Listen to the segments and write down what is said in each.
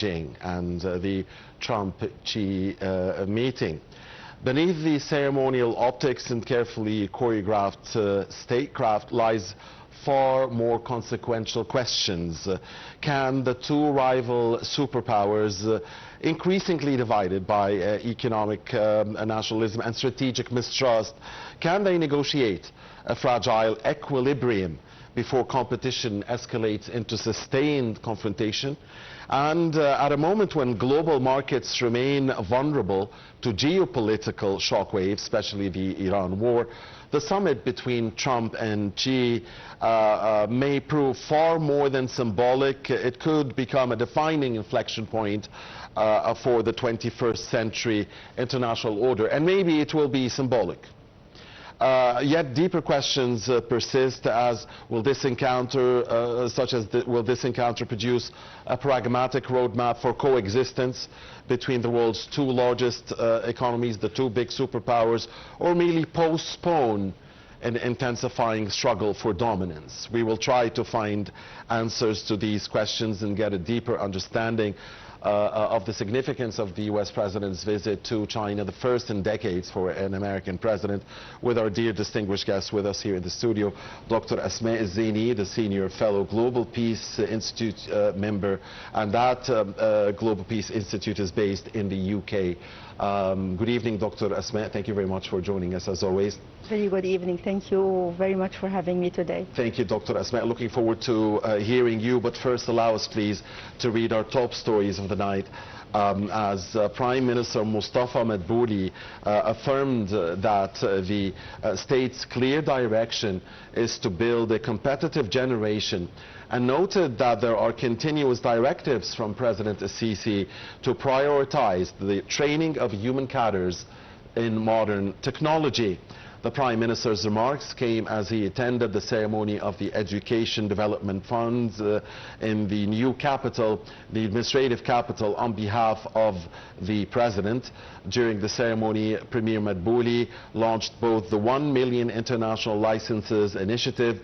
Beijing and the Trump-Xi meeting. Beneath the ceremonial optics and carefully choreographed statecraft lies far more consequential questions. Can the two rival superpowers, increasingly divided by economic nationalism and strategic mistrust, can they negotiate a fragile equilibrium before competition escalates into sustained confrontation? And at a moment when global markets remain vulnerable to geopolitical shockwaves, especially the Iran war, the summit between Trump and Xi may prove far more than symbolic. It could become a defining inflection point for the 21st century international order, and maybe it will be symbolic. Yet deeper questions persist, as will this encounter, will this encounter produce a pragmatic roadmap for coexistence between the world's two largest economies, the two big superpowers, or merely postpone an intensifying struggle for dominance? We will try to find answers to these questions and get a deeper understanding of the significance of the U.S. President's visit to China, the first in decades for an American president, with our dear distinguished guest with us here in the studio, Dr. Asmaa Elzeiny, the Senior Fellow, Global Peace Institute member, and that Global Peace Institute is based in the UK. Good evening, Dr. Asmaa. Thank you very much for joining us, as always. Very good evening. Thank you very much for having me today. Thank you, Dr. Asmaa. Looking forward to hearing you, but first allow us, please, to read our top stories of the night. As Prime Minister Mustafa Madbouli affirmed that the state's clear direction is to build a competitive generation, and noted that there are continuous directives from President Sisi to prioritize the training of human cadres in modern technology. The Prime Minister's remarks came as he attended the ceremony of the Education Development Funds in the new capital, the administrative capital, on behalf of the President. During the ceremony, Premier Madbouli launched both the 1 Million International Licenses Initiative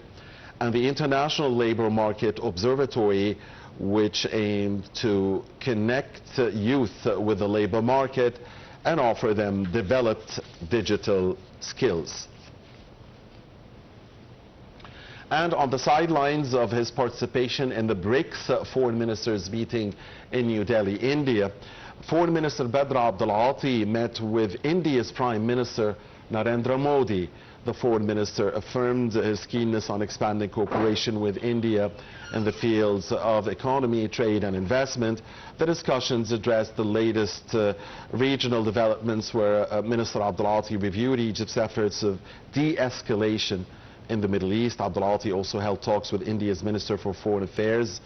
and the International Labour Market Observatory, which aimed to connect youth with the labour market and offer them developed digital skills. And on the sidelines of his participation in the BRICS Foreign Ministers meeting in New Delhi, India, Foreign Minister Badr Abdul Ati met with India's Prime Minister Narendra Modi. The Foreign Minister affirmed his keenness on expanding cooperation with India in the fields of economy, trade and investment. The discussions addressed the latest regional developments, where Minister Abdul Ati reviewed Egypt's efforts of de-escalation in the Middle East. Abdul Ati also held talks with India's Minister for Foreign Affairs,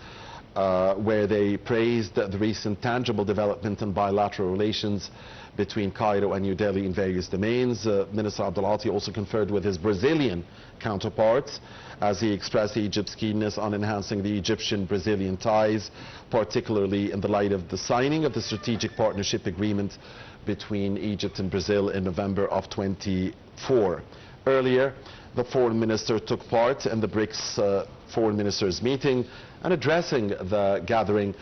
where they praised the recent tangible development in bilateral relations between Cairo and New Delhi in various domains. Minister Abdul Ati also conferred with his Brazilian counterparts, as he expressed Egypt's keenness on enhancing the Egyptian-Brazilian ties, particularly in the light of the signing of the Strategic Partnership Agreement between Egypt and Brazil in November of 24. Earlier, the Foreign Minister took part in the BRICS Foreign Ministers meeting, and addressing the gathering,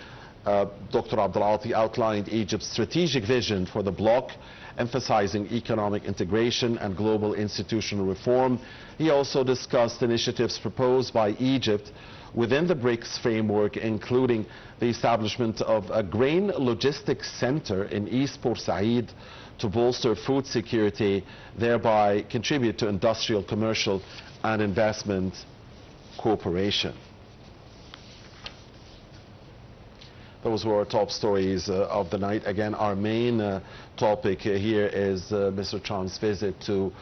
Dr. Abdul Ati outlined Egypt's strategic vision for the bloc, emphasizing economic integration and global institutional reform. He also discussed initiatives proposed by Egypt within the BRICS framework, including the establishment of a grain logistics center in East Port Said to bolster food security, thereby contribute to industrial, commercial and investment cooperation. Those were our top stories of the night. Again, our main topic here is Mr. Trump's visit to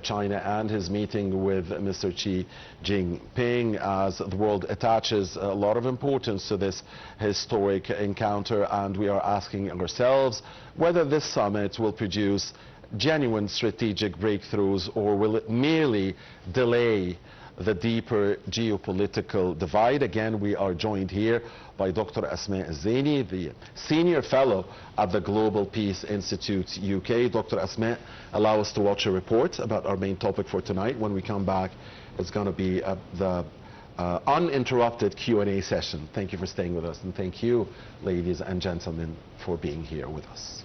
China and his meeting with Mr. Xi Jinping, as the world attaches a lot of importance to this historic encounter, and we are asking ourselves whether this summit will produce genuine strategic breakthroughs, or will it merely delay the deeper geopolitical divide. Again, we are joined here by Dr. Asmaa Elzeiny, the Senior Fellow at the Global Peace Institute UK. Dr. Asmaa, allow us to watch a report about our main topic for tonight. When we come back, it's going to be the uninterrupted Q&A session. Thank you for staying with us, and thank you, ladies and gentlemen, for being here with us.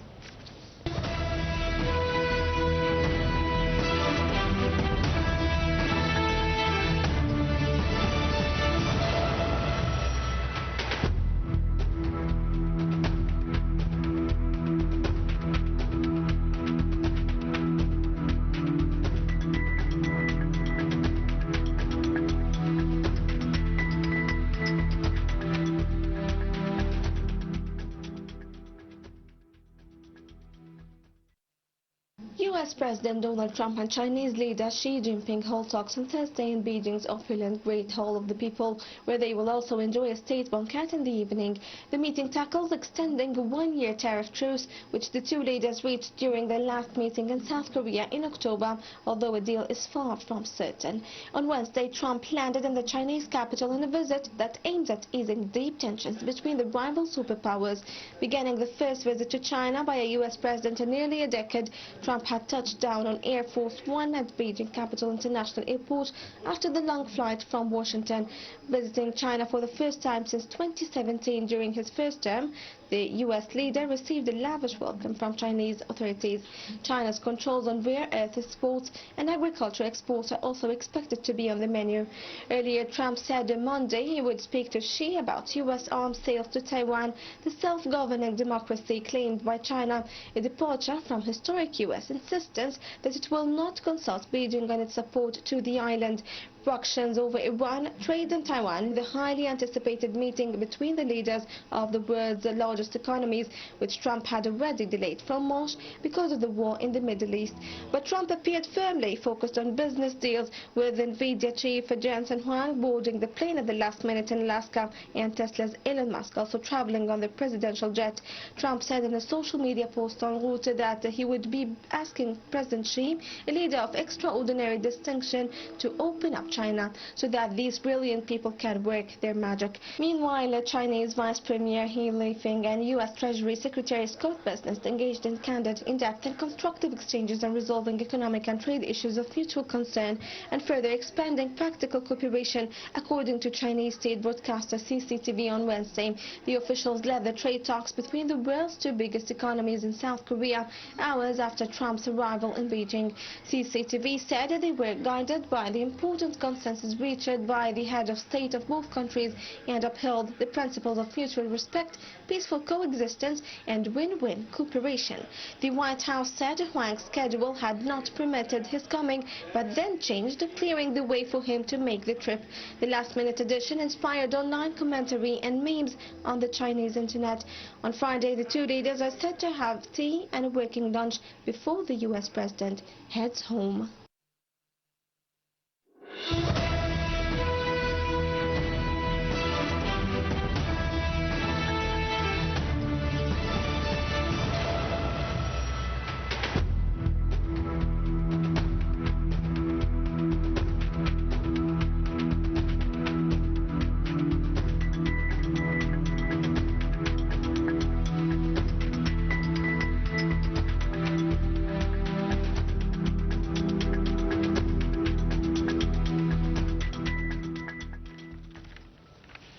U.S. President Donald Trump and Chinese leader Xi Jinping hold talks on Thursday in Beijing's opulent Great Hall of the People, where they will also enjoy a state banquet in the evening. The meeting tackles extending a one-year tariff truce, which the two leaders reached during their last meeting in South Korea in October, although a deal is far from certain. On Wednesday, Trump landed in the Chinese capital in a visit that aims at easing deep tensions between the rival superpowers. Beginning the first visit to China by a U.S. president in nearly a decade, Trump had touched down on Air Force One at Beijing Capital International Airport after the long flight from Washington. Visiting China for the first time since 2017 during his first term, the U.S. leader received a lavish welcome from Chinese authorities. China's controls on rare earth exports and agriculture exports are also expected to be on the menu. Earlier, Trump said on Monday he would speak to Xi about U.S. arms sales to Taiwan, the self-governing democracy claimed by China, a departure from historic U.S. insistence that it will not consult Beijing on its support to the island. Fractions over Iran, trade in Taiwan, the highly anticipated meeting between the leaders of the world's largest economies, which Trump had already delayed from March because of the war in the Middle East. But Trump appeared firmly focused on business deals, with NVIDIA chief Jensen Huang boarding the plane at the last minute in Alaska, and Tesla's Elon Musk also traveling on the presidential jet. Trump said in a social media post en route that he would be asking President Xi, a leader of extraordinary distinction, to open up China so that these brilliant people can work their magic. Meanwhile, Chinese Vice Premier He Lifeng and U.S. Treasury Secretary Scott Bessent engaged in candid, in-depth and constructive exchanges on resolving economic and trade issues of mutual concern and further expanding practical cooperation, according to Chinese state broadcaster CCTV on Wednesday. The officials led the trade talks between the world's two biggest economies in South Korea, hours after Trump's arrival in Beijing. CCTV said that they were guided by the important consensus reached by the head of state of both countries and upheld the principles of mutual respect, peaceful coexistence and win-win cooperation. The White House said Huang's schedule had not permitted his coming, but then changed, clearing the way for him to make the trip. The last-minute edition inspired online commentary and memes on the Chinese internet. On Friday, the two leaders are said to have tea and a working lunch before the U.S. president heads home.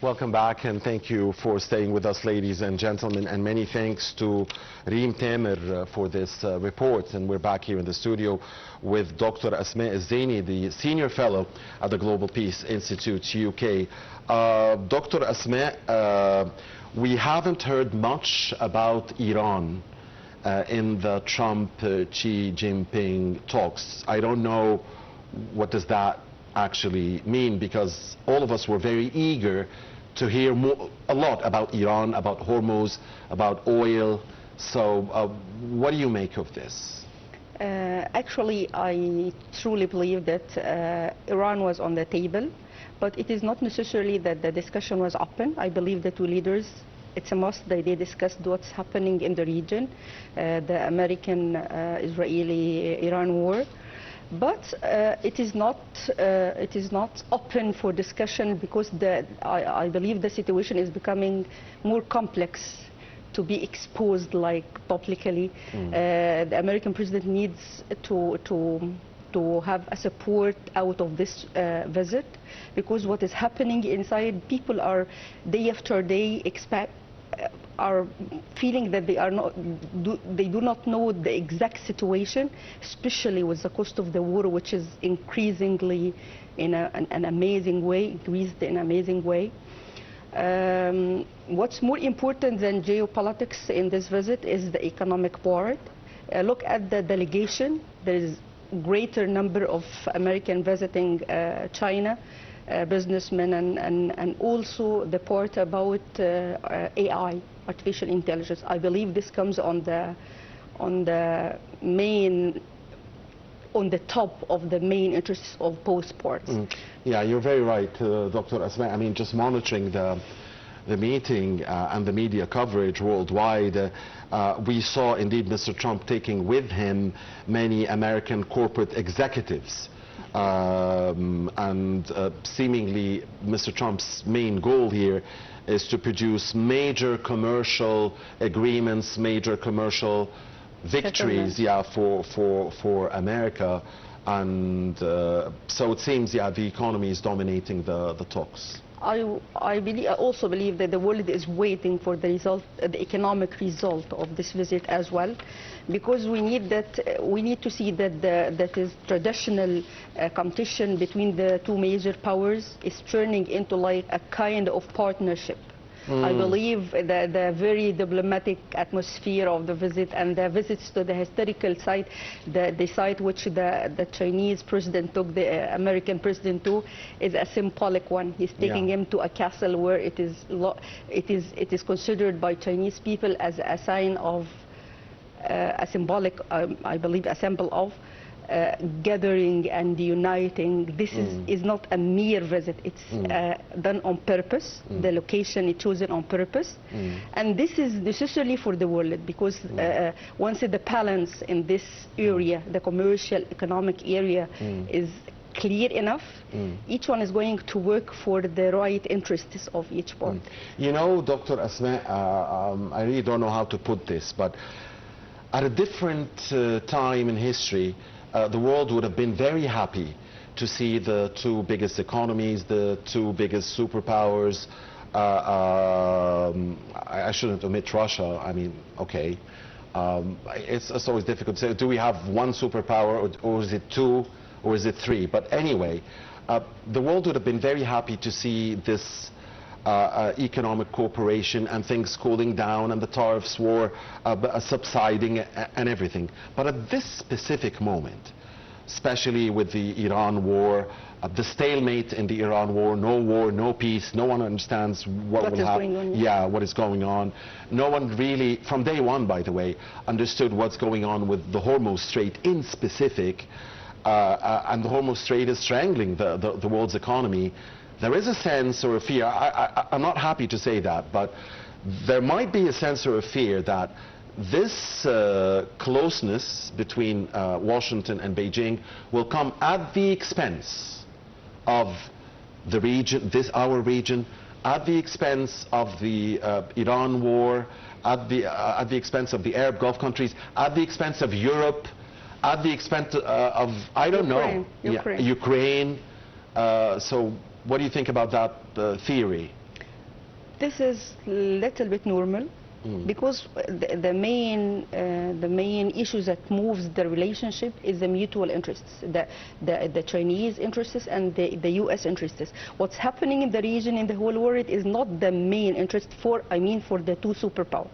Welcome back, and thank you for staying with us, ladies and gentlemen, and many thanks to Reem Tamer for this report. And we're back here in the studio with Dr. Asmaa Elzeiny, the Senior Fellow at the Global Peace Institute, UK. Dr. Asmaa, we haven't heard much about Iran in the Trump-Xi Jinping talks. I don't know what does that actually mean, because all of us were very eager to hear a lot about Iran, about Hormuz, about oil. So what do you make of this? Actually, I truly believe that Iran was on the table, but it is not necessarily that the discussion was open. I believe the two leaders, it's a must that they discussed what's happening in the region, the American-Israeli-Iran war. But it is not open for discussion, because I believe the situation is becoming more complex to be exposed like publicly. The American president needs to to have a support out of this visit, because what is happening inside, people are day after day are feeling that they do not know the exact situation, especially with the cost of the war, which is increasingly in an amazing way, increased in an amazing way. What's more important than geopolitics in this visit is the economic part. Look at the delegation. There is greater number of American visiting China, businessmen, and also the part about AI, artificial intelligence. I believe this comes on the top of the main interests of both parts. Yeah, you're very right, Dr. Asmaa. I mean, just monitoring the meeting and the media coverage worldwide, we saw indeed Mr. Trump taking with him many American corporate executives. Seemingly Mr. Trump's main goal here is to produce major commercial agreements, major commercial victories, for America, and so it seems, the economy is dominating the talks. I also believe that the world is waiting for the result, the economic result of this visit as well, because we need that. We need to see that that is traditional competition between the two major powers is turning into like a kind of partnership. I believe the very diplomatic atmosphere of the visit and the visits to the historical site, the site which the Chinese president took the American president to, is a symbolic one. He's taking him to a castle where it is considered by Chinese people as a sign of a symbolic, I believe, a symbol of gathering and uniting. This is not a mere visit. It's done on purpose. The location is chosen on purpose. And this is necessary for the world, because once the balance in this area, the commercial economic area, is clear enough, each one is going to work for the right interests of each part. You know, Dr. Asmaa, I really don't know how to put this, but at a different time in history, the world would have been very happy to see the two biggest economies, the two biggest superpowers. I shouldn't omit Russia. I mean, okay. It's always difficult to say, do we have one superpower, or is it two, or is it three? But anyway, the world would have been very happy to see this economic cooperation and things cooling down and the tariffs war subsiding and everything. But at this specific moment, especially with the Iran war, the stalemate in the Iran war, no peace, no one understands what will happen. Yeah, what is going on. No one really, from day one, by the way, understood what's going on with the Hormuz Strait in specific, and the Hormuz Strait is strangling the world's economy. There is a sense or a fear, I'm not happy to say that, but there might be a sense or a fear that this closeness between Washington and Beijing will come at the expense of the region, our region, at the expense of the Iran war, at the expense of the Arab Gulf countries, at the expense of Europe, at the expense of, I don't know, Ukraine. So what do you think about that theory? This is a little bit normal, because the main issue that moves the relationship is the mutual interests, the Chinese interests and the U.S. interests. What's happening in the region, in the whole world, is not the main interest for the two superpowers.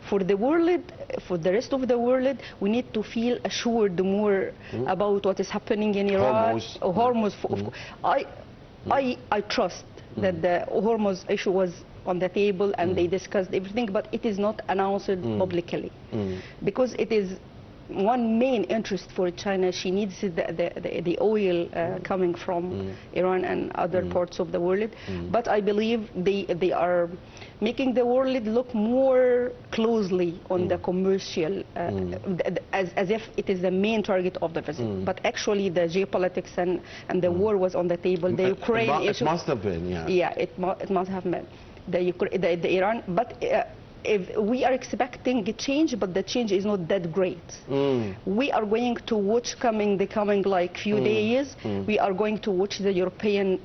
For the world, for the rest of the world, we need to feel assured more about what is happening in Iran. Hormuz. I trust that the Hormuz issue was on the table and they discussed everything, but it is not announced publicly, because it is one main interest for China. She needs the oil coming from Iran and other parts of the world. But I believe they are making the world look more closely on the commercial, as if it is the main target of the visit. But actually the geopolitics and the war was on the table. The Ukraine issue. It must have been, Yeah, it must have been. The Iran, but if we are expecting a change, but the change is not that great. We are going to watch the coming like few days. We are going to watch the European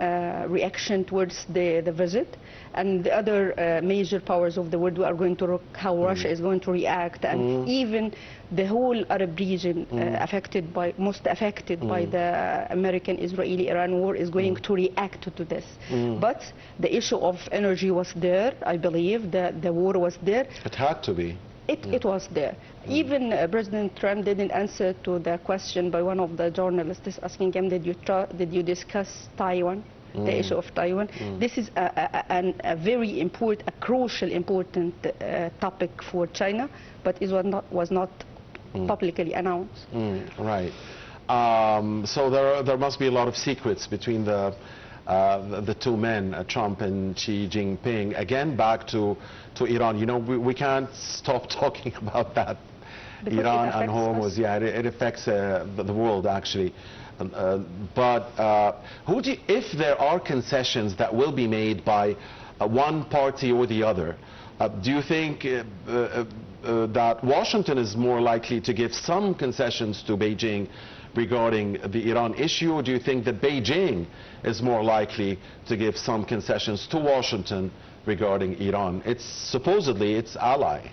reaction towards the visit, and the other major powers of the world. We are going to look how Russia is going to react, and even the whole Arab region most affected by the American-Israeli-Iran war is going to react to this. But the issue of energy was there. I believe that the war was there. It had to be. It was there. Even President Trump didn't answer to the question by one of the journalists asking him, did you discuss Taiwan? The issue of Taiwan. This is a very important, a crucial, important topic for China, but it was not publicly announced. Right. So there must be a lot of secrets between the two men, Trump and Xi Jinping. Again, back to Iran. You know, we can't stop talking about that. Because Iran and Hormuz. Yeah, it affects the world actually. But if there are concessions that will be made by one party or the other, do you think that Washington is more likely to give some concessions to Beijing regarding the Iran issue, or do you think that Beijing is more likely to give some concessions to Washington regarding Iran? It's supposedly its ally.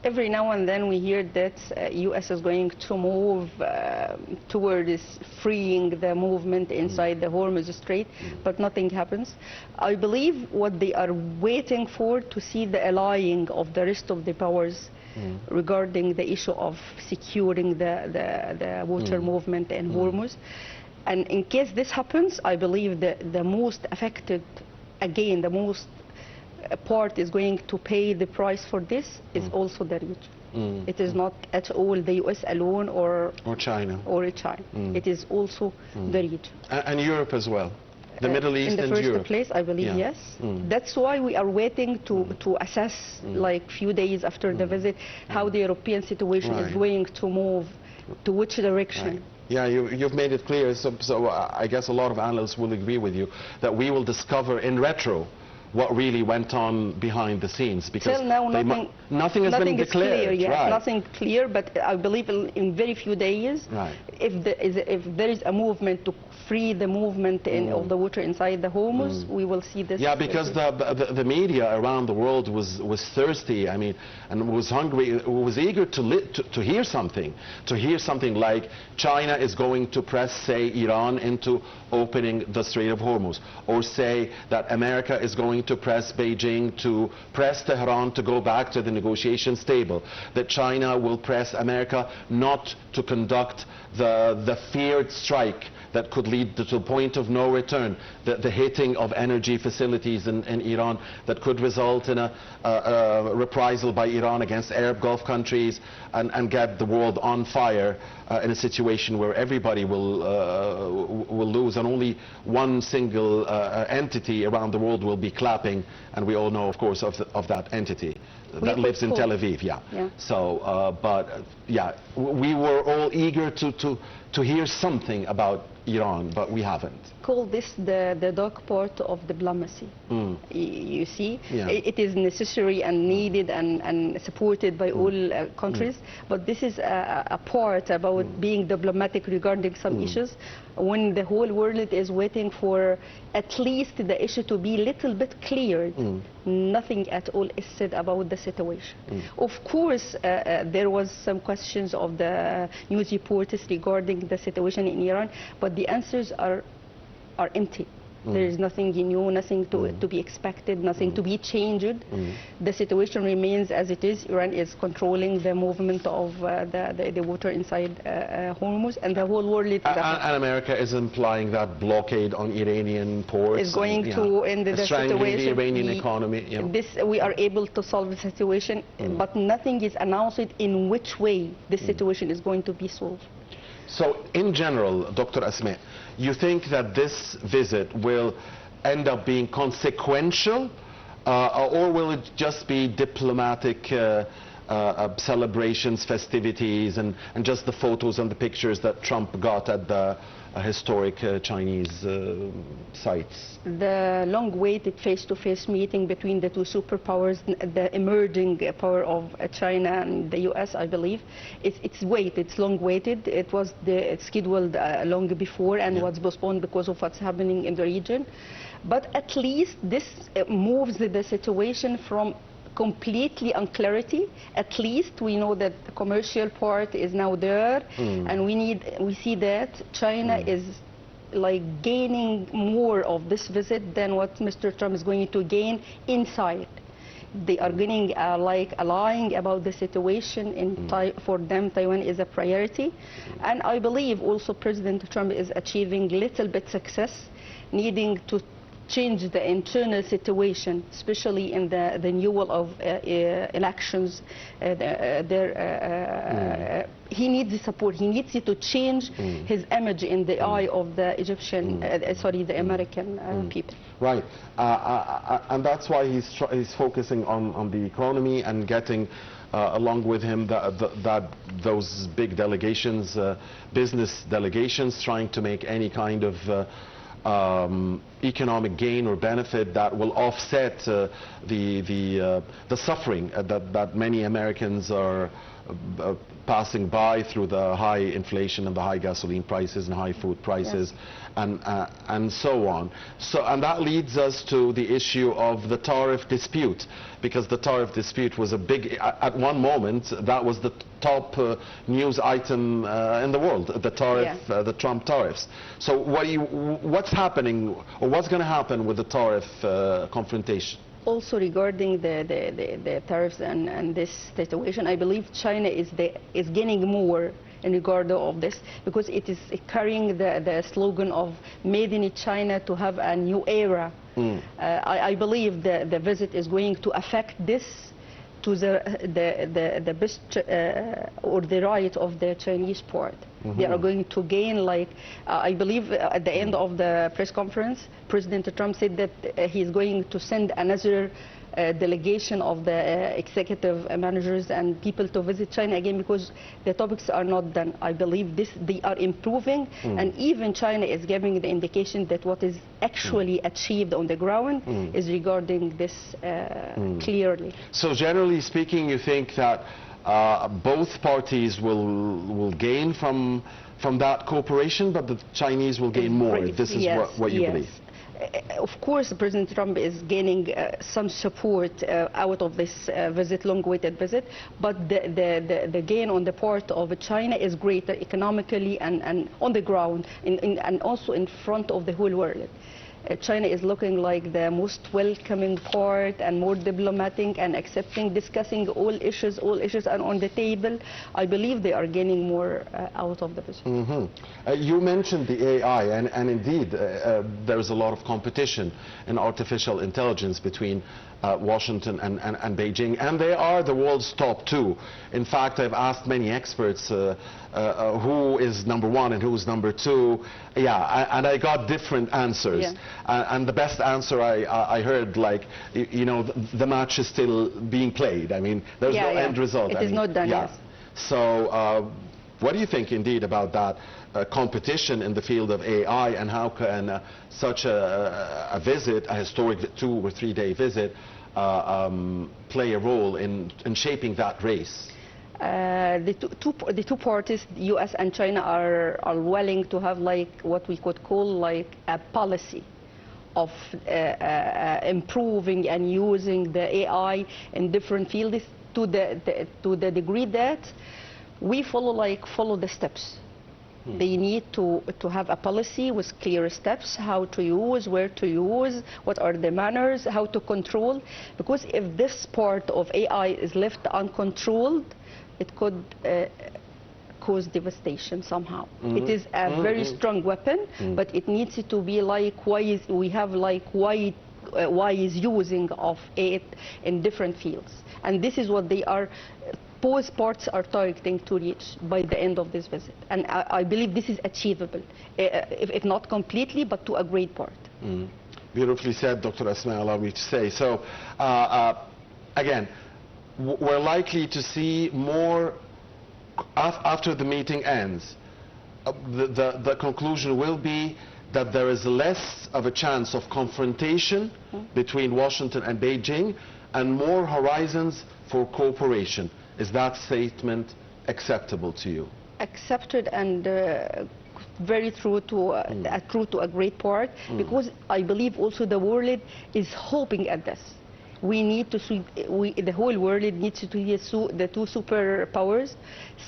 Every now and then we hear that U.S. is going to move towards freeing the movement inside the Hormuz Strait, but nothing happens. I believe what they are waiting for to see the allying of the rest of the powers regarding the issue of securing the water movement in Hormuz. And in case this happens, I believe that the most affected, again, the most part is going to pay the price for this is also the region. It is not at all the U.S. alone or China. It is also the region. And Europe as well. The Middle East and Europe. In the first place, I believe, yes. That's why we are waiting to assess, like few days after the visit, how the European situation is going to move, to which direction. Yeah, you've made it clear, so I guess a lot of analysts will agree with you that we will discover in retro what really went on behind the scenes, because till now nothing has been declared. Clear, yes, nothing clear, but I believe in very few days, if there is a movement to free the movement of the water inside the Hormuz, we will see this. Yeah, because the media around the world was thirsty, I mean, and was hungry, was eager to hear something like China is going to press, say, Iran into opening the Strait of Hormuz, or say that America is going to press Beijing to press Tehran to go back to the negotiations table, that China will press America not to conduct the feared strike that could lead to a point of no return, the hitting of energy facilities in Iran that could result in a reprisal by Iran against Arab Gulf countries and get the world on fire in a situation where everybody will lose and only one single entity around the world will be clapping, and we all know, of course, of that entity that lives in Tel Aviv. So, but yeah, we were all eager to hear something about Iran, but we haven't. Call this the dark part of diplomacy. You see, it is necessary and needed and supported by all countries, but this is a part about being diplomatic regarding some issues, when the whole world is waiting for at least the issue to be a little bit cleared. Nothing at all is said about the situation. Of course, there was some questions of the news reporters regarding the situation in Iran, but the answers are empty. There is nothing new, nothing to be expected, nothing to be changed. The situation remains as it is. Iran is controlling the movement of the water inside Hormuz, and the whole world is... And America is implying that blockade on Iranian ports is going to end the situation. The Iranian economy. We are able to solve the situation, but nothing is announced in which way the situation is going to be solved. So, in general, Dr. Asmaa, you think that this visit will end up being consequential, or will it just be diplomatic celebrations, festivities, and just the photos and the pictures that Trump got at the historic Chinese sites? The long-awaited face-to-face meeting between the two superpowers, the emerging power of China and the U.S., I believe, it's long-waited. It was scheduled long before and was postponed because of what's happening in the region. But at least this moves the situation from completely unclarity. At least we know that the commercial part is now there, and we see that China is like gaining more of this visit than what Mr. Trump is going to gain inside. They are getting like lying about the situation in for them. Taiwan is a priority, and I believe also President Trump is achieving little bit success, needing to change the internal situation, especially in the renewal of elections. He needs the support. He needs to change his image in the eye of the Egyptian, the American people. Right, and that's why he's focusing on the economy and getting along with him those big delegations, business delegations, trying to make any kind of economic gain or benefit that will offset the suffering that many Americans are passing by through the high inflation and the high gasoline prices and high food prices, and so on. And that leads us to the issue of the tariff dispute, because the tariff dispute was a big, at one moment, that was the top news item in the world, the tariff, the Trump tariffs. So what's happening, or what's going to happen with the tariff confrontation? Also regarding the tariffs and this situation, I believe China is gaining more in regard of this, because it is carrying the slogan of "Made in China" to have a new era. I believe the visit is going to affect this to the best or the right of the Chinese part. They are going to gain, like, I believe at the end of the press conference, President Trump said that he's going to send another delegation of the executive managers and people to visit China again, because the topics are not done. I believe they are improving, and even China is giving the indication that what is actually achieved on the ground is regarding this clearly. So generally speaking, you think that both parties will gain from that cooperation, but the Chinese will gain more. This is what you believe. Of course, President Trump is gaining some support out of this long-awaited visit, but the gain on the part of China is greater economically and on the ground, and also in front of the whole world. China is looking like the most welcoming part and more diplomatic and accepting, discussing all issues are on the table. I believe they are gaining more out of the visit. You mentioned the AI, and indeed there's a lot of competition in artificial intelligence between Washington and Beijing, and they are the world's top two. In fact, I've asked many experts who is number one and who's number two, and I got different answers. And the best answer I heard, like, you know, the match is still being played. I mean, there's no end result. It is not done, yes. So what do you think indeed about that competition in the field of AI, and how can such a visit, a historic 2 or 3 day visit, play a role in shaping that race? The two parties, the U.S. and China, are willing to have, like, what we could call like a policy of improving and using the AI in different fields to the degree that we follow the steps. They need to have a policy with clear steps, how to use, where to use, what are the manners, how to control. Because if this part of AI is left uncontrolled, it could cause devastation somehow. It is a very strong weapon, but it needs to be like wise. We have like wise using of it in different fields, and this is what they are. Both parts are targeting to reach by the end of this visit, and I believe this is achievable, if not completely, but to a great part. Beautifully said, Dr. Asmaa, allow me to say. So, again, we're likely to see more, after the meeting ends, the conclusion will be that there is less of a chance of confrontation between Washington and Beijing and more horizons for cooperation. Is that statement acceptable to you? Accepted and very true to a great part, because I believe also the world is hoping at this. We need to see, the whole world needs to see the two superpowers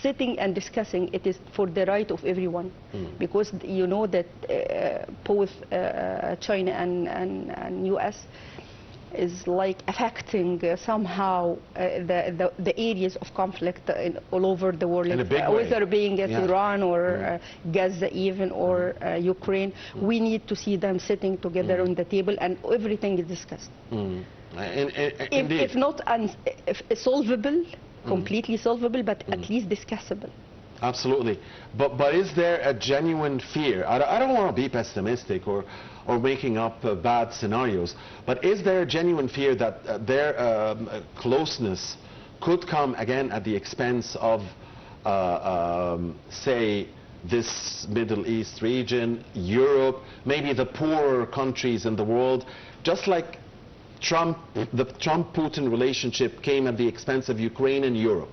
sitting and discussing. It is for the right of everyone, because you know that both China and US is like affecting somehow the areas of conflict all over the world, whether being Iran or Gaza even or Ukraine. We need to see them sitting together on the table and everything is discussed. If not solvable, completely solvable, but at least discussable. Absolutely. But is there a genuine fear? I don't want to be pessimistic or making up bad scenarios, but is there a genuine fear that their closeness could come again at the expense of, say, this Middle East region, Europe, maybe the poorer countries in the world, just like the Trump-Putin relationship came at the expense of Ukraine and Europe?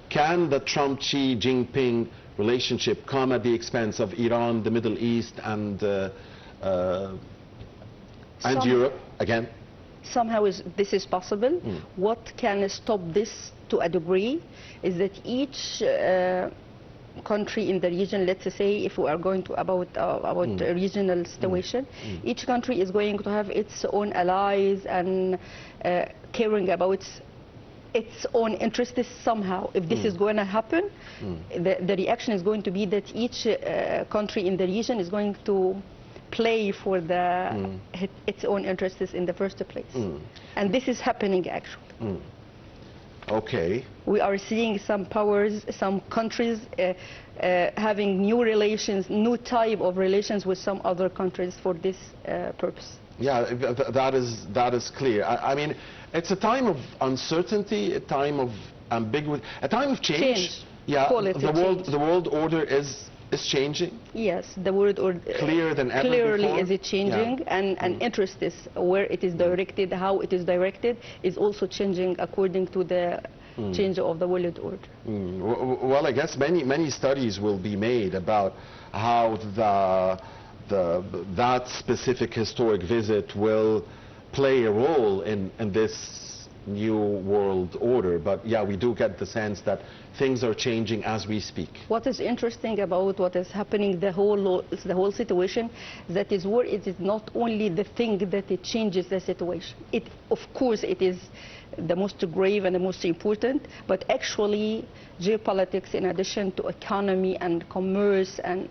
Can the Trump-Xi Jinping relationship come at the expense of Iran, the Middle East, and Europe again? Somehow this is possible. What can stop this to a degree is that each country in the region, let's say if we are going to about a regional situation, each country is going to have its own allies and caring about its own interests somehow. If this is going to happen, the reaction is going to be that each country in the region is going to play for its own interests in the first place. And this is happening actually. Okay. We are seeing some powers, some countries having new relations, new type of relations with some other countries for this purpose. Yeah, that is clear. I mean, it's a time of uncertainty, a time of ambiguity, a time of change. Yeah, the world order is changing. Yes, the world order clearer than ever clearly before. Is it changing, and interest is where it is directed, how it is directed is also changing according to the change of the world order. Well, I guess many studies will be made about how that specific historic visit will play a role in this new world order. But yeah, we do get the sense that things are changing as we speak. What is interesting about what is happening, the whole situation, that is where it is not only the thing that it changes the situation. Of course it is the most grave and the most important, but actually geopolitics, in addition to economy and commerce and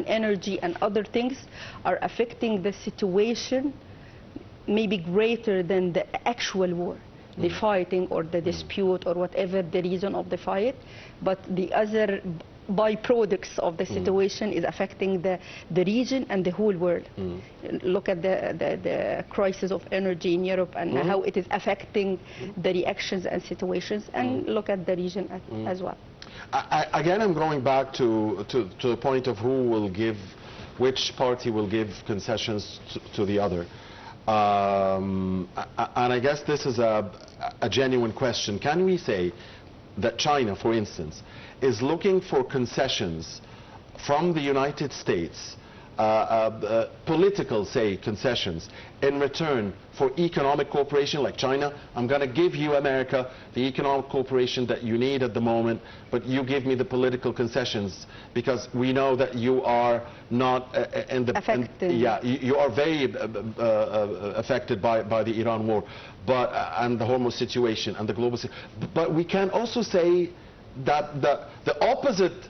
energy and other things, are affecting the situation maybe greater than the actual war, the fighting or the dispute or whatever the reason of the fight, but the other byproducts of the situation is affecting the region and the whole world. Look at the crisis of energy in Europe and how it is affecting the reactions and situations, and look at the region as well. Again, I'm going back to the point of who will give, which party will give concessions to the other. And I guess this is a genuine question. Can we say that China, for instance, is looking for concessions from the United States, political, say, concessions, in return for economic cooperation? Like China, I'm going to give you, America, the economic cooperation that you need at the moment, but you give me the political concessions because we know that you are not affected. You are very affected by the Iran war, and the Hormuz situation and the global situation. But we can also say that the opposite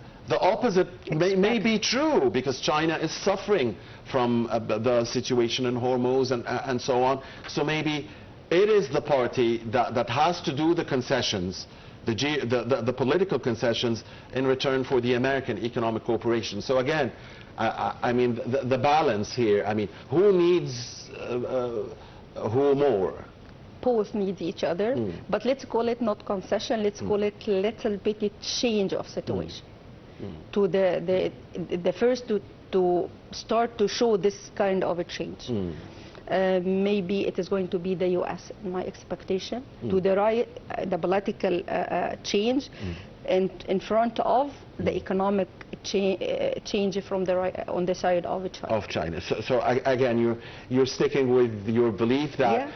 may be true, because China is suffering from the situation in Hormuz and so on. So maybe it is the party that has to do the concessions, the political concessions, in return for the American economic cooperation. So again, I mean, the balance here, I mean, who needs who more? Both need each other, but let's call it not concession, let's call it little bit change of situation. to the first to start to show this kind of a change. Maybe it is going to be the U.S. in my expectation, to the right, the political change, and in front of the economic change from the right, on the side of China. So again, you're sticking with your belief that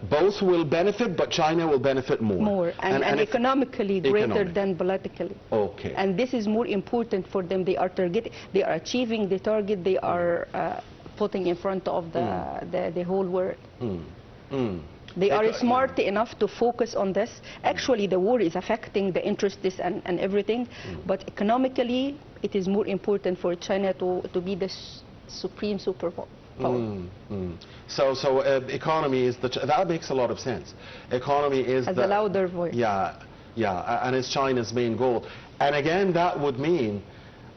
both will benefit, but China will benefit more. More, and economically greater than politically. Okay. And this is more important for them. They are achieving the target they are putting in front of the whole world. They are smart enough to focus on this. Actually, the war is affecting the interests and everything, but economically, it is more important for China to be the supreme superpower. So economy is that makes a lot of sense. Economy is as a louder voice. Yeah, and it's China's main goal. And again, that would mean,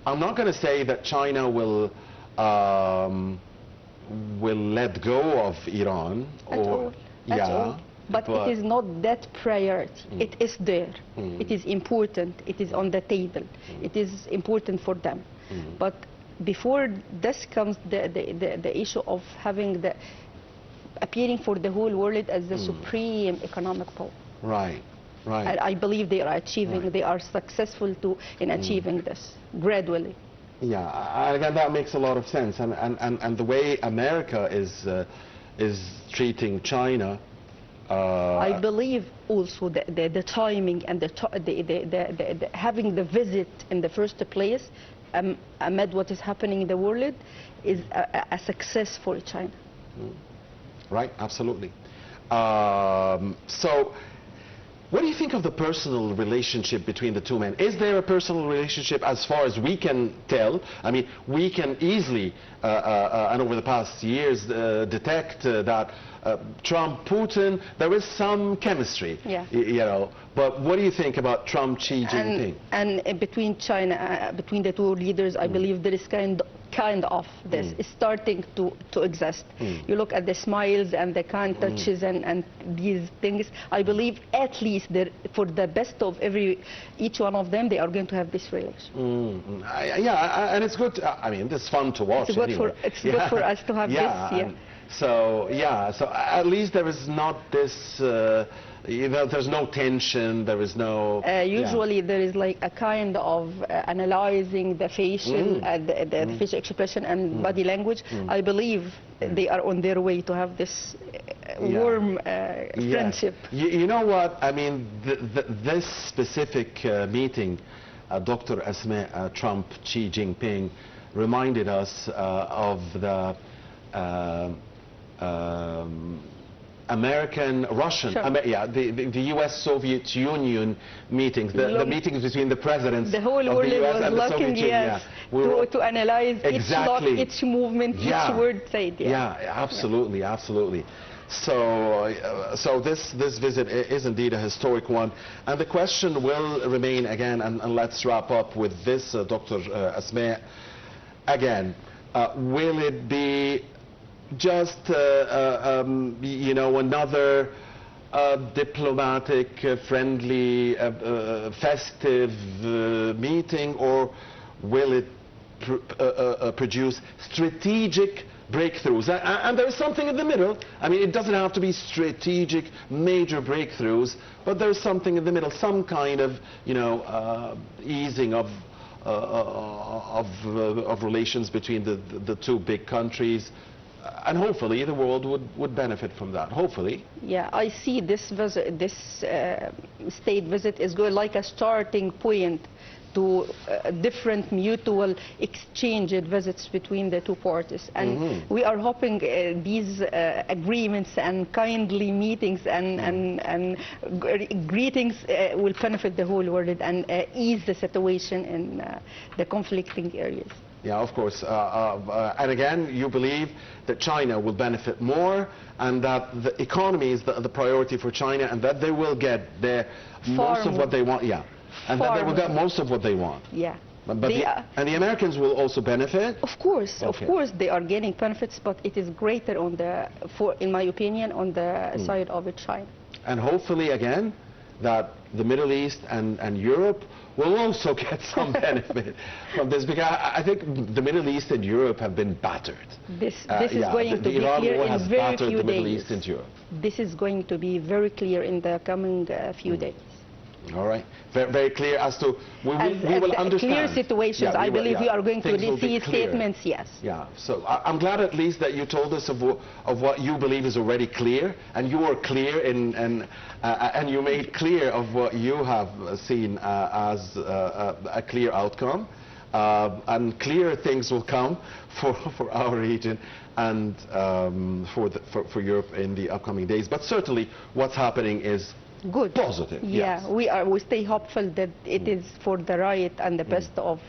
I'm not going to say that China will let go of Iran at all. But it is not that priority. It is there. It is important. It is on the table. It is important for them. But before this comes the issue of having appearing for the whole world as the supreme economic power. Right. I believe they are achieving. They are successful in achieving this gradually. Yeah, again, that makes a lot of sense. And the way America is treating China. I believe also the timing and the having the visit in the first place amid what is happening in the world is a success for China. Right, absolutely. So, what do you think of the personal relationship between the two men? Is there a personal relationship as far as we can tell? I mean, we can easily, and over the past years, detect that Trump, Putin, there is some chemistry, you know. But what do you think about Trump, Xi Jinping? And between China, between the two leaders, I believe there is kind of this is starting to exist. You look at the smiles and the kind touches and these things. I believe at least for the best of each one of them, they are going to have this relation. Yeah, and it's good. I mean, it's fun to watch. It's good good for us to have this. Yeah. So at least there is not this. There's no tension. There is no. Usually there is like a kind of analyzing the facial, the facial expression and body language. I believe they are on their way to have this warm friendship. You know what? I mean, this specific meeting, Dr. Asmaa, Trump, Xi Jinping, reminded us of the. American, Russian, the U.S.-Soviet Union meetings, the meetings between the presidents the whole of world the U.S. was and the Soviet Union. To analyze each movement, each word said. Absolutely. So this visit is indeed a historic one, and the question will remain again, and let's wrap up with this, Dr. Asmaa. Again, will it be just you know, another diplomatic, friendly, festive meeting, or will it produce strategic breakthroughs? And there's something in the middle. I mean, it doesn't have to be strategic, major breakthroughs, but there's something in the middle, some kind of, you know, easing of relations between the two big countries. And hopefully the world would benefit from that. Hopefully. Yeah, I see this visit, this state visit is good, like a starting point to different mutual exchange visits between the two parties. And we are hoping these agreements and kindly meetings and greetings will benefit the whole world and ease the situation in the conflicting areas. Yeah, of course. And again, you believe that China will benefit more, and that the economy is the priority for China, and that they will get most of what they want. Yeah, and that they will get most of what they want. Yeah. And the Americans will also benefit. Of course, of course, they are gaining benefits, but it is greater in my opinion, on the side of China. And hopefully, again, that the Middle East and Europe will also get some benefit from this, because I think the Middle East and Europe have been battered. This is going to be Iran clear war in has very battered few the Middle days. East and Europe. This is going to be very clear in the coming few days. All right, very clear as to we will understand. Clear situations. I believe we are going to see statements. Yes. Yeah. So I'm glad at least that you told us of what you believe is already clear, and you are clear and you made clear of what you have seen as a clear outcome, and clear things will come for our region and for Europe in the upcoming days. But certainly, what's happening is good, positive. Yeah, yes. We stay hopeful that it is for the right and the best of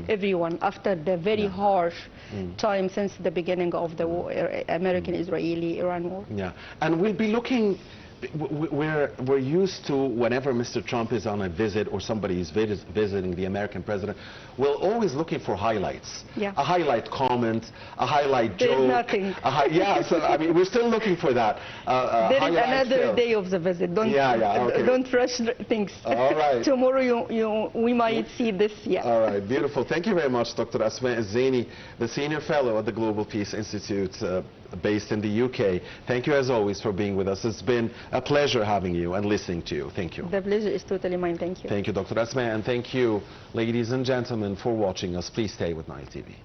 everyone after the very harsh time since the beginning of the war, American-Israeli-Iran war. Yeah, and we'll be looking. We're used to, whenever Mr. Trump is on a visit or somebody is visiting the American president, we're always looking for highlights. Yeah. A highlight comment, a highlight joke. There's nothing. Yeah, so I mean, we're still looking for that. There is another day of the visit. Don't rush things. All right. Tomorrow we might see this. Yeah. All right, beautiful. Thank you very much, Dr. Asmaa Elzeiny, the Senior Fellow at the Global Peace Institute, based in the UK. Thank you as always for being with us. It's been a pleasure having you and listening to you. Thank you. The pleasure is totally mine. Thank you. Thank you, Dr. Asmaa, and thank you, ladies and gentlemen, for watching us. Please stay with Nile TV.